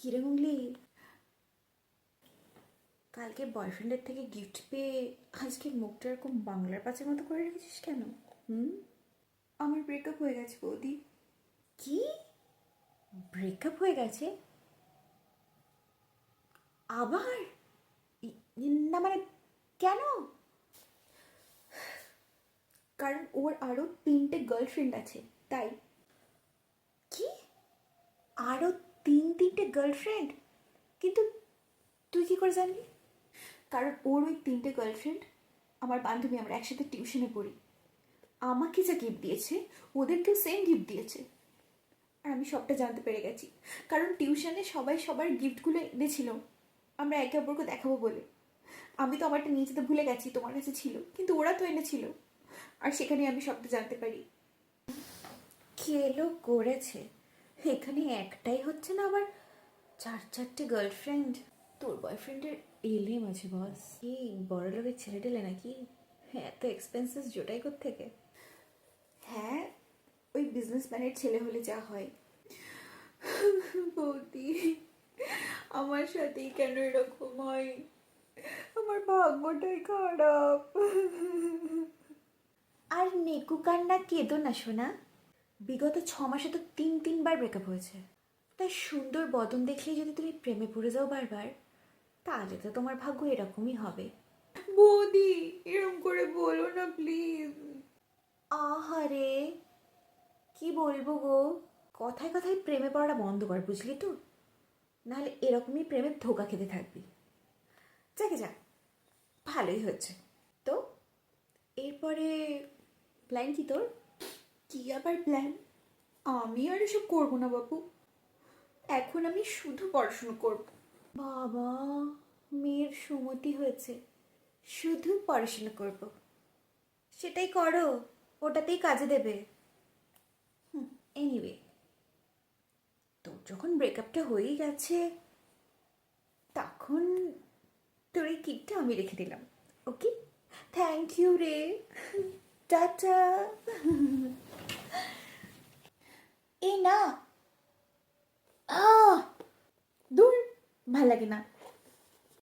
কিরে মুগলি, কালকে বয়ফ্রেন্ডের থেকে গিফট পেয়ে আজকে মুখটা এরকম বাংলার পাঁচের মতো করে রেখেছিস কেন? হুম? আমার ব্রেকআপ হয়ে গেছে বৌদি। কি? ব্রেকআপ হয়ে গেছে? আবার? না মানে কেন? কারণ ওর আরও 3টে গার্লফ্রেন্ড আছে, তাই। কি? আরও তিনটে গার্লফ্রেন্ড? কিন্তু তুই কি করে জানলি? কারণ ওর ওই 3টে গার্লফ্রেন্ড আমার বান্ধবী, আমরা একসাথে টিউশনে পড়ি। আমাকে যা গিফট দিয়েছে ওদেরকেও সেম গিফট দিয়েছে। আর আমি সবটা জানতে পেরে গেছি, কারণ টিউশনে সবাই সবার গিফটগুলো এনেছিল আমরা একে অপরকে দেখাবো বলে। আমি তো আমারটা নিয়ে যেতে ভুলে গেছি, তোমার কাছে ছিল, কিন্তু ওরা তো এনেছিল। আর সেখানে আমি সবটা জানতে পারি। খেলো করেছে। এখানে একটাই হচ্ছে না, আবার চারটে গার্লফ্রেন্ড। তোর বয়ফ্রেন্ডের এলেম আছে বস। কি বড় লোকের ছেলে টেলে নাকি? হ্যাঁ, এত এক্সপেন্সেস জোটাই থেকে। হ্যাঁ, ওই বিজনেসম্যানের ছেলে হলে যা হয়। বৌদি, আমার সাথেই কেন এরকম হয়? আমার ভাগ্যটাই খারাপ। আর নেকু কান্না কেঁদো না শোনা। বিগত 6 মাসে তো তিনবার ব্রেকআপ হয়েছে। তাই সুন্দর বদন দেখলেই যদি তুমি প্রেমে পড়ে যাও বারবার, তাহলে তো তোমার ভাগ্য এরকমই হবে। বৌদি, এরকম করে বলো না প্লিজ। আহারে, কি বলবো গো। কথায় কথায় প্রেমে পড়াটা বন্ধ কর, বুঝলি তো? নাহলে এরকমই প্রেমের ধোকা খেতে থাকবি। যাকে যা, ভালোই হচ্ছে। তো এরপরে প্ল্যান কি তোর? কি আবার প্ল্যান? আমি আর এসব করবো না বাবু। এখন আমি শুধু পড়াশুনো করব। বাবা, মেয়ের সুমতি হয়েছে, শুধু পড়াশোনা করব। সেটাই করো, ওটাতেই কাজে দেবে। এনিওয়ে, তোর যখন ব্রেকআপটা হয়েই গেছে, তখন তোর এই কিটটা আমি রেখে দিলাম। ওকে, থ্যাংক ইউ রে। টাটা। এই না, আহ, দূর, ভাল লাগে না।